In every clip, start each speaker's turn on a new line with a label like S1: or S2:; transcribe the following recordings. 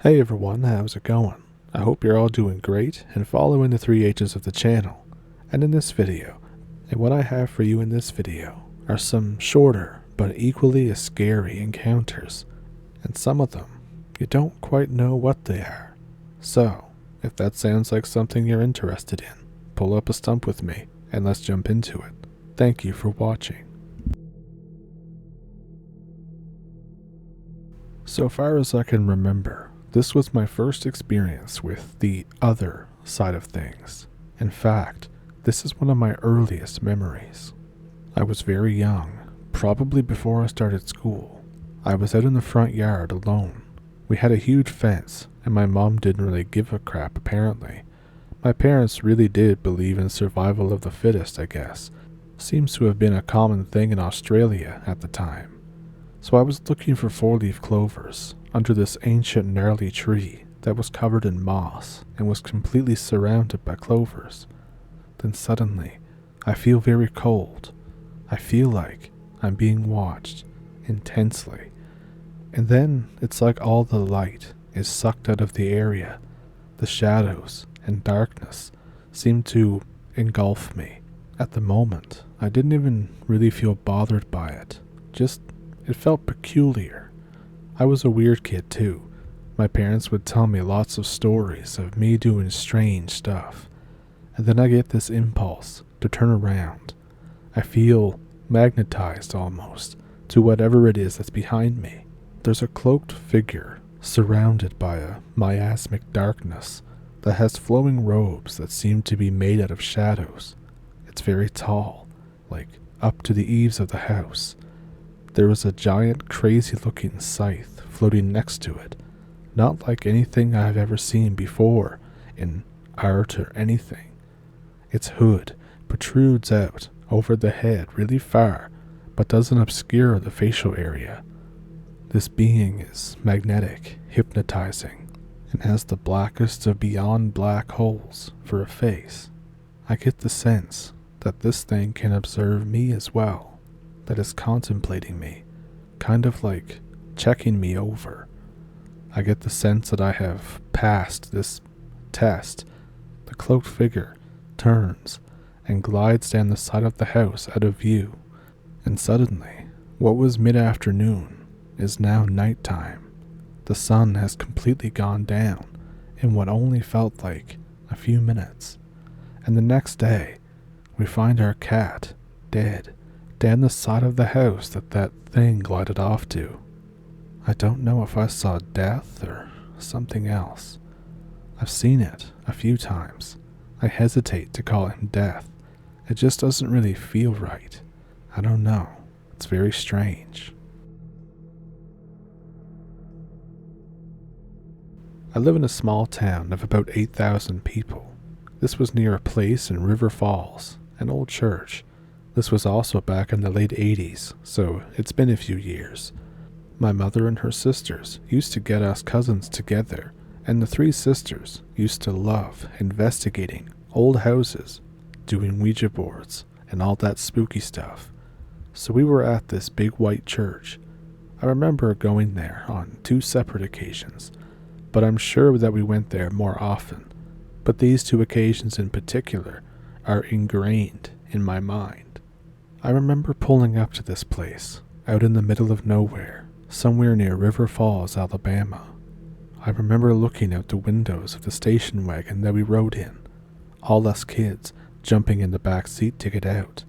S1: Hey everyone, how's it going? I hope you're all doing great and following the 3H's of the channel. And what I have for you in this video are some shorter but equally as scary encounters. And some of them, you don't quite know what they are. So, if that sounds like something you're interested in, pull up a stump with me and let's jump into it. Thank you for watching. So far as I can remember, this was my first experience with the other side of things. In fact, this is one of my earliest memories. I was very young, probably before I started school. I was out in the front yard alone. We had a huge fence, and my mom didn't really give a crap apparently. My parents really did believe in survival of the fittest, I guess. Seems to have been a common thing in Australia at the time. So I was looking for four-leaf clovers under this ancient gnarly tree that was covered in moss and was completely surrounded by clovers. Then suddenly, I feel very cold. I feel like I'm being watched intensely. And then it's like all the light is sucked out of the area. The shadows and darkness seem to engulf me. At the moment, I didn't even really feel bothered by it. It felt peculiar. I was a weird kid too. My parents would tell me lots of stories of me doing strange stuff. And then I get this impulse to turn around. I feel magnetized almost to whatever it is that's behind me. There's a cloaked figure surrounded by a miasmic darkness that has flowing robes that seem to be made out of shadows. It's very tall, like up to the eaves of the house. There was a giant, crazy-looking scythe floating next to it, not like anything I've ever seen before in art or anything. Its hood protrudes out over the head really far, but doesn't obscure the facial area. This being is magnetic, hypnotizing, and has the blackest of beyond black holes for a face. I get the sense that this thing can observe me as well. That is contemplating me, kind of like checking me over. I get the sense that I have passed this test. The cloaked figure turns and glides down the side of the house out of view, and suddenly, what was mid-afternoon is now nighttime. The sun has completely gone down in what only felt like a few minutes, and the next day, we find our cat dead down the side of the house that thing glided off to. I don't know if I saw death or something else. I've seen it a few times. I hesitate to call him death. It just doesn't really feel right. I don't know. It's very strange. I live in a small town of about 8,000 people. This was near a place in River Falls, an old church. This was also back in the late 80s, so it's been a few years. My mother and her sisters used to get us cousins together, and the three sisters used to love investigating old houses, doing Ouija boards, and all that spooky stuff. So we were at this big white church. I remember going there on 2 separate occasions, but I'm sure that we went there more often. But these 2 occasions in particular are ingrained in my mind. I remember pulling up to this place, out in the middle of nowhere, somewhere near River Falls, Alabama. I remember looking out the windows of the station wagon that we rode in, all us kids jumping in the back seat to get out.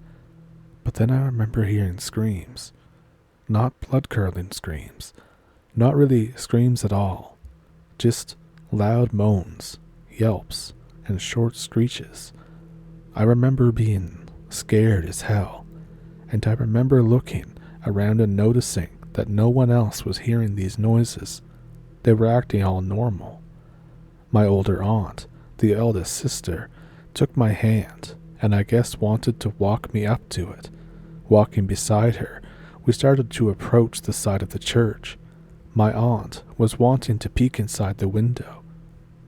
S1: But then I remember hearing screams. Not blood-curdling screams, not really screams at all, just loud moans, yelps, and short screeches. I remember being scared as hell. And I remember looking around and noticing that no one else was hearing these noises. They were acting all normal. My older aunt, the eldest sister, took my hand and I guess wanted to walk me up to it. Walking beside her, we started to approach the side of the church. My aunt was wanting to peek inside the window,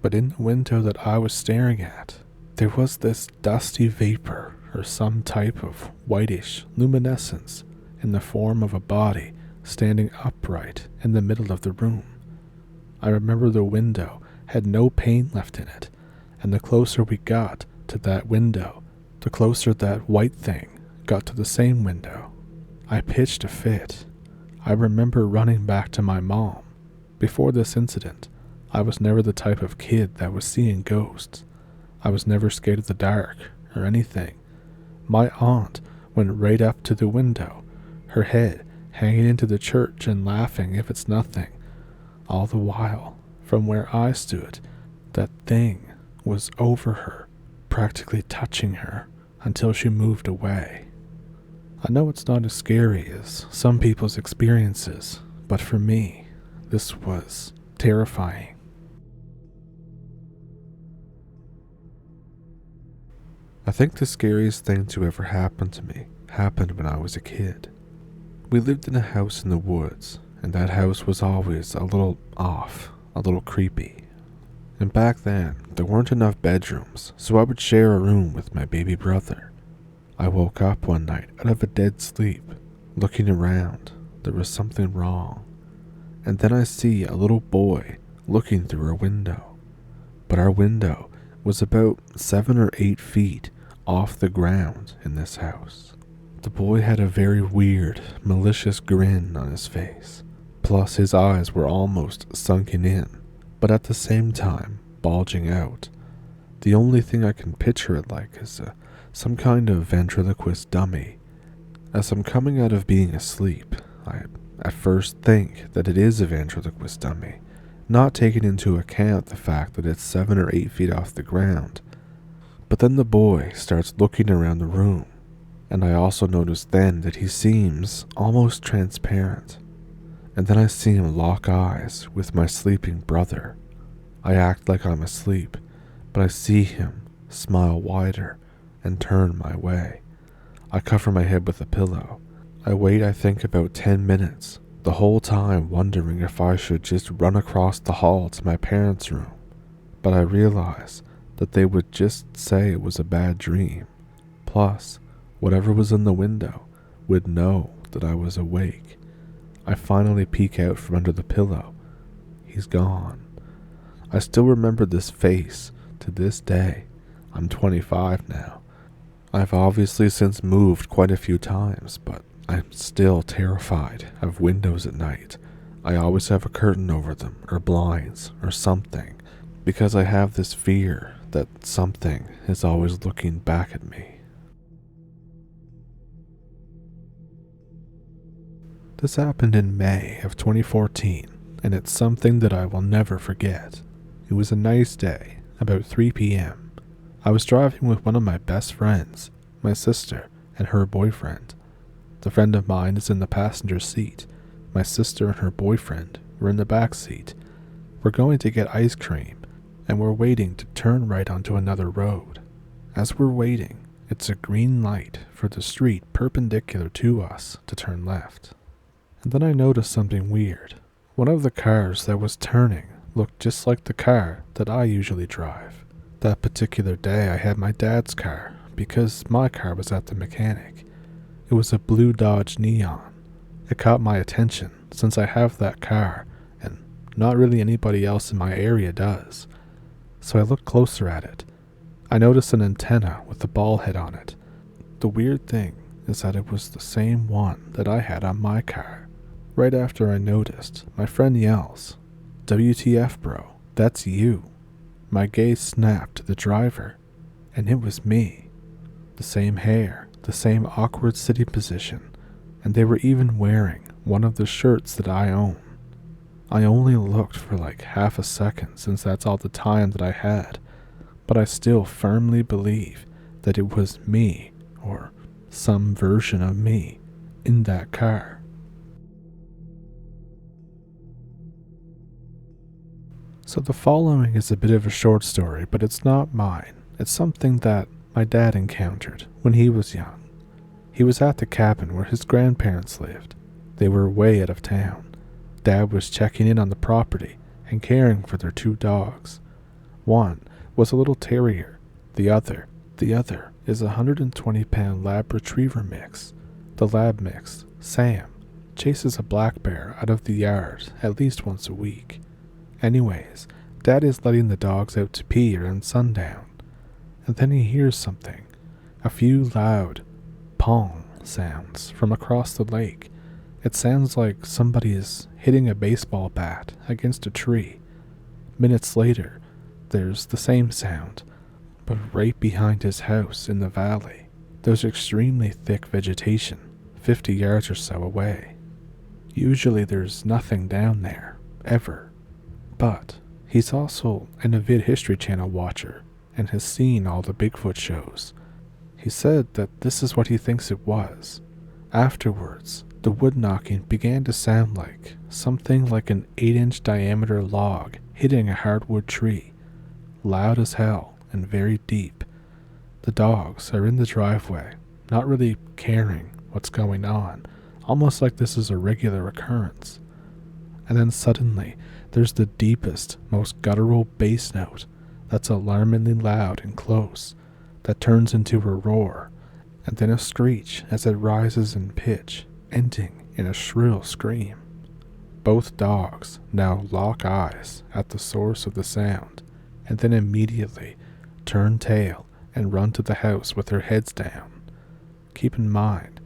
S1: but in the window that I was staring at, there was this dusty vapor or some type of whitish luminescence in the form of a body standing upright in the middle of the room. I remember the window had no pane left in it, and the closer we got to that window, the closer that white thing got to the same window. I pitched a fit. I remember running back to my mom. Before this incident, I was never the type of kid that was seeing ghosts. I was never scared of the dark or anything. My aunt went right up to the window, her head hanging into the church and laughing if it's nothing. All the while, from where I stood, that thing was over her, practically touching her until she moved away. I know it's not as scary as some people's experiences, but for me, this was terrifying. I think the scariest thing to ever happen to me happened when I was a kid. We lived in a house in the woods, and that house was always a little off, a little creepy. And back then, there weren't enough bedrooms, so I would share a room with my baby brother. I woke up one night out of a dead sleep, looking around. There was something wrong. And then I see a little boy looking through our window. But our window was about 7 or 8 feet off the ground in this house. The boy had a very weird, malicious grin on his face. Plus his eyes were almost sunken in, but at the same time bulging out. The only thing I can picture it like is some kind of ventriloquist dummy. As I'm coming out of being asleep, I at first think that it is a ventriloquist dummy, not taking into account the fact that it's 7 or 8 feet off the ground. But then the boy starts looking around the room, and I also notice then that he seems almost transparent. And then I see him lock eyes with my sleeping brother. I act like I'm asleep, but I see him smile wider and turn my way. I cover my head with a pillow. I wait, I think, about 10 minutes, the whole time wondering if I should just run across the hall to my parents' room. But I realize that they would just say it was a bad dream. Plus, whatever was in the window would know that I was awake. I finally peek out from under the pillow. He's gone. I still remember this face to this day. I'm 25 now. I've obviously since moved quite a few times, but I'm still terrified of windows at night. I always have a curtain over them, or blinds, or something, because I have this fear that something is always looking back at me. This happened in May of 2014, and it's something that I will never forget. It was a nice day, about 3 p.m. I was driving with one of my best friends, my sister, and her boyfriend. The friend of mine is in the passenger seat. My sister and her boyfriend were in the back seat. We're going to get ice cream, and we're waiting to turn right onto another road. As we're waiting, it's a green light for the street perpendicular to us to turn left. And then I noticed something weird. One of the cars that was turning looked just like the car that I usually drive. That particular day I had my dad's car because my car was at the mechanic. It was a blue Dodge Neon. It caught my attention since I have that car and not really anybody else in my area does. So I looked closer at it. I noticed an antenna with a ball head on it. The weird thing is that it was the same one that I had on my car. Right after I noticed, my friend yells, "WTF, bro, that's you." My gaze snapped to the driver, and it was me. The same hair, the same awkward sitting position, and they were even wearing one of the shirts that I own. I only looked for like half a second since that's all the time that I had, but I still firmly believe that it was me, or some version of me, in that car. So the following is a bit of a short story, but it's not mine. It's something that my dad encountered when he was young. He was at the cabin where his grandparents lived. They were way out of town. Dad was checking in on the property and caring for their 2 dogs. One was a little terrier. The other is a 120-pound lab retriever mix. The lab mix, Sam, chases a black bear out of the yard at least once a week. Anyways, Dad is letting the dogs out to pee around sundown, and then he hears something, a few loud pong sounds from across the lake. It sounds like somebody is hitting a baseball bat against a tree. Minutes later, there's the same sound, but right behind his house in the valley. There's extremely thick vegetation, 50 yards or so away. Usually there's nothing down there, ever. But he's also an avid History Channel watcher and has seen all the Bigfoot shows. He said that this is what he thinks it was. Afterwards, the wood knocking began to sound like something like an 8-inch diameter log hitting a hardwood tree, loud as hell and very deep. The dogs are in the driveway, not really caring what's going on, almost like this is a regular occurrence. And then suddenly, there's the deepest, most guttural bass note that's alarmingly loud and close, that turns into a roar, and then a screech as it rises in pitch, ending in a shrill scream. Both dogs now lock eyes at the source of the sound, and then immediately turn tail and run to the house with their heads down. Keep in mind,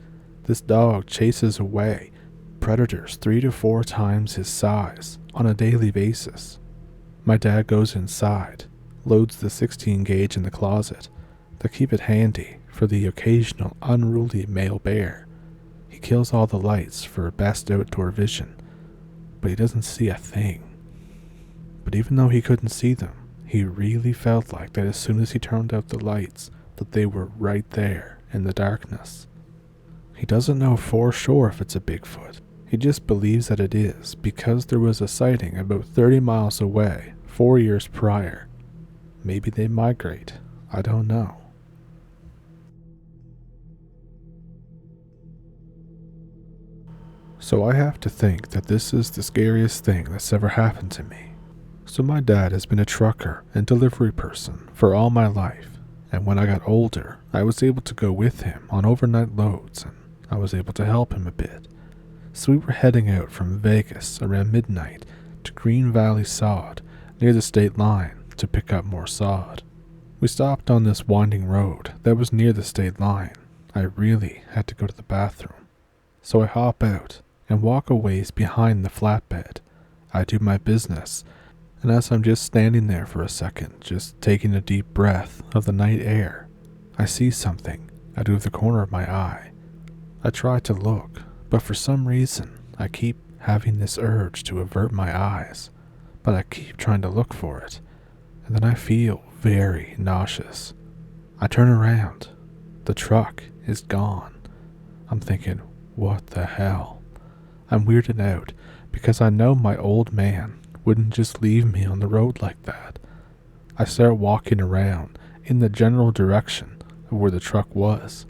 S1: this dog chases away predators 3 to 4 times his size on a daily basis. My dad goes inside, loads the 16 gauge in the closet to keep it handy for the occasional unruly male bear. He kills all the lights for best outdoor vision, but he doesn't see a thing. But even though he couldn't see them, he really felt like that as soon as he turned out the lights, that they were right there in the darkness. He doesn't know for sure if it's a Bigfoot. He just believes that it is because there was a sighting about 30 miles away 4 years prior. Maybe they migrate. I don't know. So I have to think that this is the scariest thing that's ever happened to me. So my dad has been a trucker and delivery person for all my life, and when I got older, I was able to go with him on overnight loads, and I was able to help him a bit. So we were heading out from Vegas around midnight to Green Valley Sod near the state line to pick up more sod. We stopped on this winding road that was near the state line. I really had to go to the bathroom. So I hop out and walk a ways behind the flatbed. I do my business, and as I'm just standing there for a second, just taking a deep breath of the night air, I see something out of the corner of my eye. I try to look, but for some reason, I keep having this urge to avert my eyes, but I keep trying to look for it, and then I feel very nauseous. I turn around. The truck is gone. I'm thinking, what the hell? I'm weirded out because I know my old man wouldn't just leave me on the road like that. I start walking around in the general direction of where the truck was.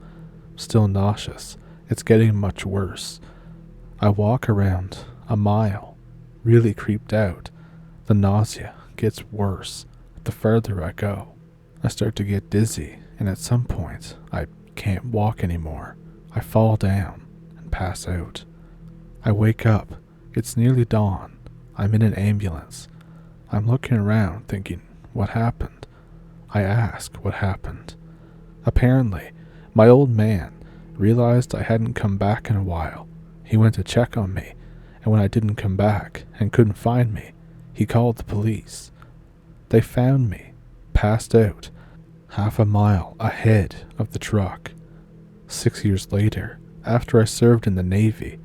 S1: Still nauseous. It's getting much worse. I walk around a mile, really creeped out. The nausea gets worse the further I go. I start to get dizzy, and at some point, I can't walk anymore. I fall down and pass out. I wake up. It's nearly dawn. I'm in an ambulance. I'm looking around thinking, what happened? I ask what happened. Apparently, my old man realized I hadn't come back in a while. He went to check on me, and when I didn't come back and couldn't find me, he called the police. They found me, passed out, half a mile ahead of the truck. 6 years later, after I served in the Navy,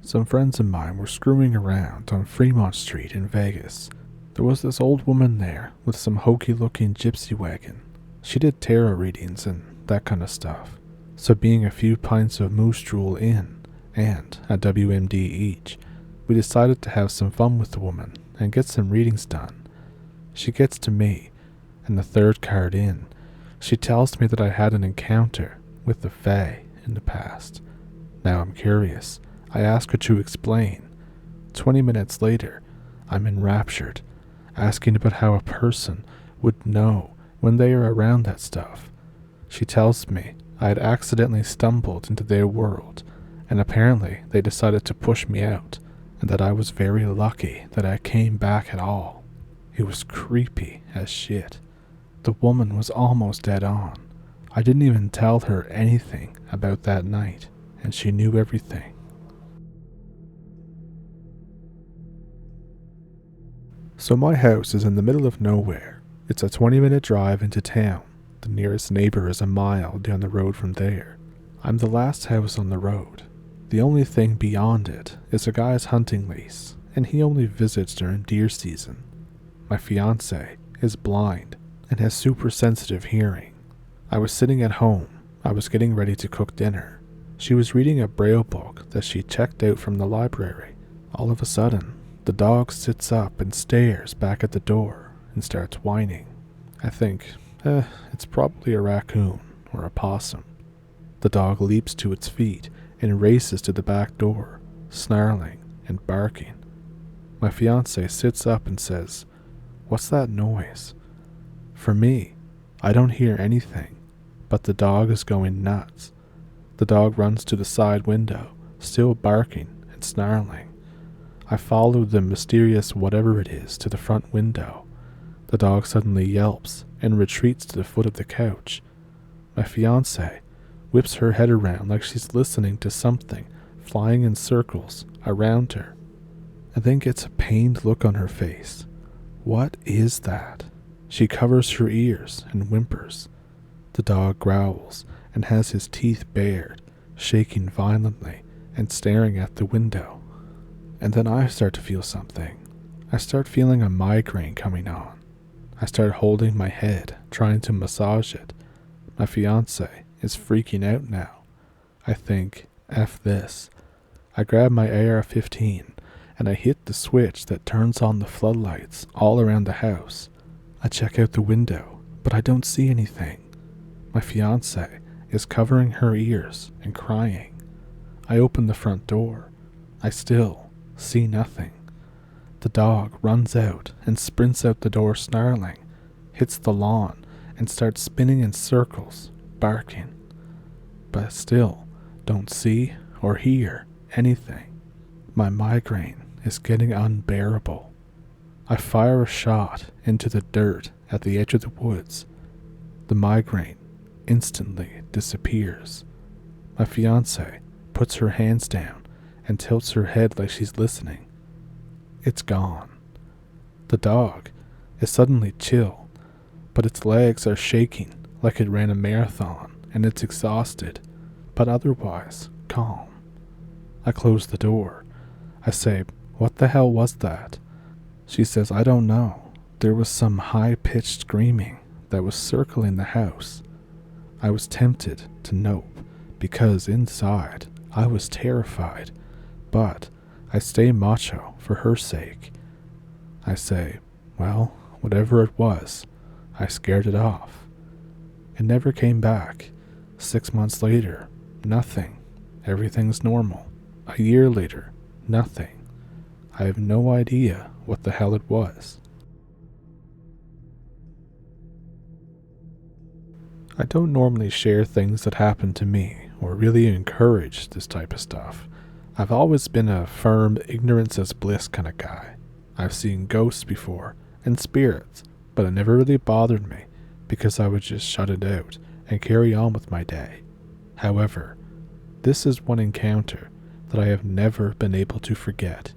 S1: some friends of mine were screwing around on Fremont Street in Vegas. There was this old woman there with some hokey-looking gypsy wagon. She did tarot readings and that kind of stuff. So being a few pints of moose drool in, and a WMD each, we decided to have some fun with the woman and get some readings done. She gets to me, and the third card in, she tells me that I had an encounter with the Fae in the past. Now I'm curious. I ask her to explain. 20 minutes later, I'm enraptured, asking about how a person would know when they are around that stuff. She tells me I had accidentally stumbled into their world, and apparently they decided to push me out and that I was very lucky that I came back at all. It was creepy as shit. The woman was almost dead on. I didn't even tell her anything about that night, and she knew everything. So my house is in the middle of nowhere. It's a 20-minute drive into town. The nearest neighbor is a mile down the road from there. I'm the last house on the road. The only thing beyond it is a guy's hunting lease, and he only visits during deer season. My fiancée is blind and has super sensitive hearing. I was sitting at home. I was getting ready to cook dinner. She was reading a braille book that she checked out from the library. All of a sudden, the dog sits up and stares back at the door and starts whining. I think, it's probably a raccoon or a possum. The dog leaps to its feet and races to the back door, snarling and barking. My fiancée sits up and says, "What's that noise?" For me, I don't hear anything, but the dog is going nuts. The dog runs to the side window, still barking and snarling. I follow the mysterious whatever it is to the front window. The dog suddenly yelps and retreats to the foot of the couch. My fiancée whips her head around like she's listening to something flying in circles around her, and then gets a pained look on her face. What is that? She covers her ears and whimpers. The dog growls and has his teeth bared, shaking violently and staring at the window. And then I start to feel something. I start feeling a migraine coming on. I start holding my head, trying to massage it. My fiancée is freaking out now. I think, F this. I grab my AR-15 and I hit the switch that turns on the floodlights all around the house. I check out the window, but I don't see anything. My fiancée is covering her ears and crying. I open the front door. I still see nothing. The dog runs out and sprints out the door snarling, hits the lawn, and starts spinning in circles, barking. But I still don't see or hear anything. My migraine is getting unbearable. I fire a shot into the dirt at the edge of the woods. The migraine instantly disappears. My fiancée puts her hands down and tilts her head like she's listening. It's gone. The dog is suddenly chill, but its legs are shaking like it ran a marathon, and it's exhausted, but otherwise calm. I close the door. I say, "What the hell was that?" She says, "I don't know. There was some high-pitched screaming that was circling the house." I was tempted to nope, because inside I was terrified, but I stay macho for her sake. I say, "Well, whatever it was, I scared it off." It never came back. 6 months later, nothing. Everything's normal. A year later, nothing. I have no idea what the hell it was. I don't normally share things that happen to me or really encourage this type of stuff. I've always been a firm ignorance is bliss kind of guy. I've seen ghosts before and spirits, but it never really bothered me because I would just shut it out and carry on with my day. However, this is one encounter that I have never been able to forget,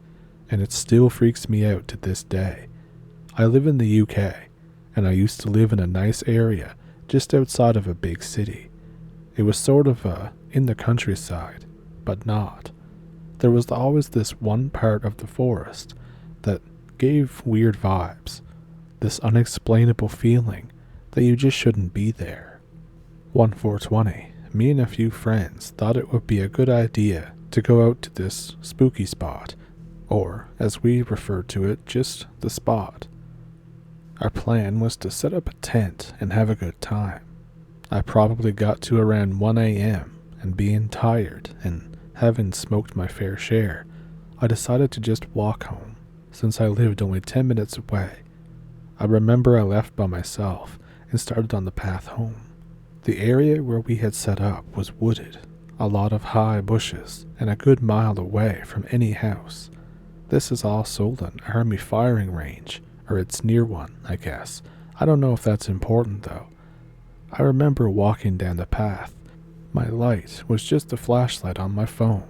S1: and it still freaks me out to this day. I live in the UK, and I used to live in a nice area just outside of a big city. It was sort of in the countryside, but not. There was always this one part of the forest that gave weird vibes, this unexplainable feeling that you just shouldn't be there. One 420, me and a few friends thought it would be a good idea to go out to this spooky spot, or as we referred to it, just the spot. Our plan was to set up a tent and have a good time. I probably got to around 1 a.m. and being tired and having smoked my fair share, I decided to just walk home, since I lived only 10 minutes away. I remember I left by myself and started on the path home. The area where we had set up was wooded, a lot of high bushes, and a good mile away from any house. This is also an army firing range, or it's near one, I guess. I don't know if that's important though. I remember walking down the path. My light was just a flashlight on my phone,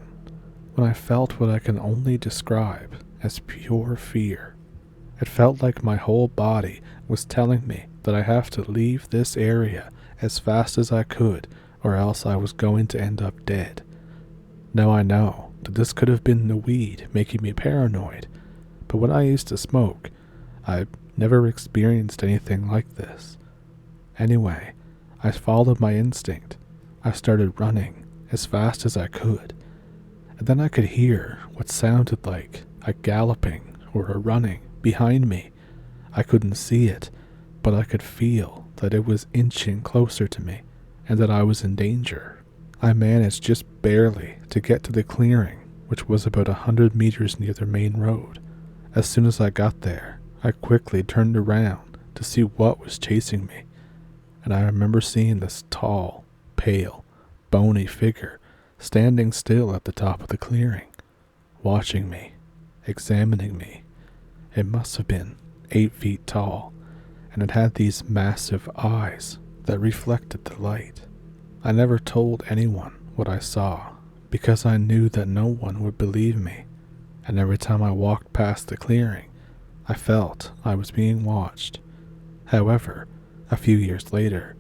S1: when I felt what I can only describe as pure fear. It felt like my whole body was telling me that I have to leave this area as fast as I could, or else I was going to end up dead. Now I know that this could have been the weed making me paranoid, but when I used to smoke, I never experienced anything like this. Anyway, I followed my instinct. I started running as fast as I could, and then I could hear what sounded like a galloping or a running behind me. I couldn't see it, but I could feel that it was inching closer to me and that I was in danger. I managed just barely to get to the clearing, which was about 100 meters near the main road. As soon as I got there, I quickly turned around to see what was chasing me, and I remember seeing this tall, pale, bony figure standing still at the top of the clearing, watching me, examining me. It must have been 8 feet tall, and it had these massive eyes that reflected the light. I never told anyone what I saw because I knew that no one would believe me, and every time I walked past the clearing, I felt I was being watched. However, a few years later,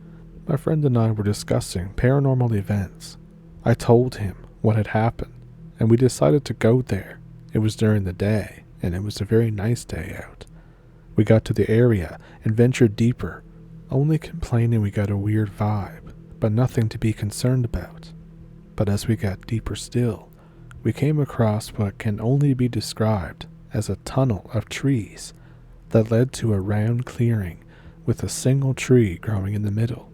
S1: my friend and I were discussing paranormal events. I told him what had happened, and we decided to go there. It was during the day, and it was a very nice day out. We got to the area and ventured deeper, only complaining we got a weird vibe, but nothing to be concerned about. But as we got deeper still, we came across what can only be described as a tunnel of trees that led to a round clearing with a single tree growing in the middle.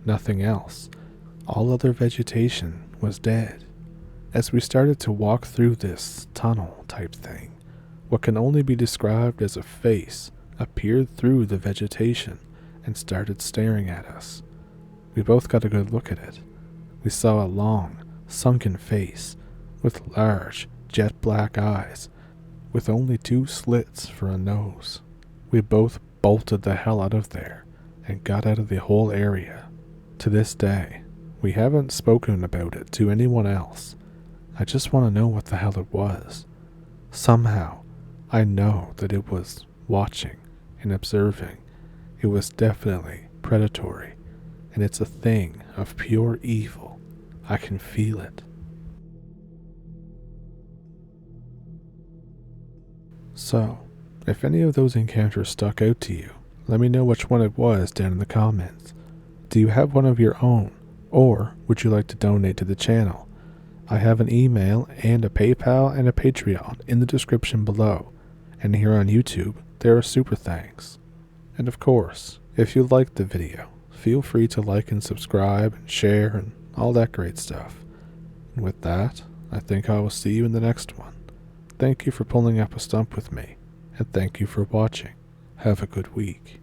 S1: Nothing else. All other vegetation was dead. As we started to walk through this tunnel type thing, what can only be described as a face appeared through the vegetation and started staring at us. We both got a good look at it. We saw a long, sunken face with large, jet black eyes, with only 2 slits for a nose. We both bolted the hell out of there and got out of the whole area. To this day, we haven't spoken about it to anyone else. I just want to know what the hell it was. Somehow, I know that it was watching and observing. It was definitely predatory, and it's a thing of pure evil. I can feel it. So, if any of those encounters stuck out to you, let me know which one it was down in the comments. Do you have one of your own, or would you like to donate to the channel? I have an email and a PayPal and a Patreon in the description below, and here on YouTube there are super thanks. And of course, if you liked the video, feel free to like and subscribe and share and all that great stuff. And with that, I think I will see you in the next one. Thank you for pulling up a stump with me, and thank you for watching. Have a good week.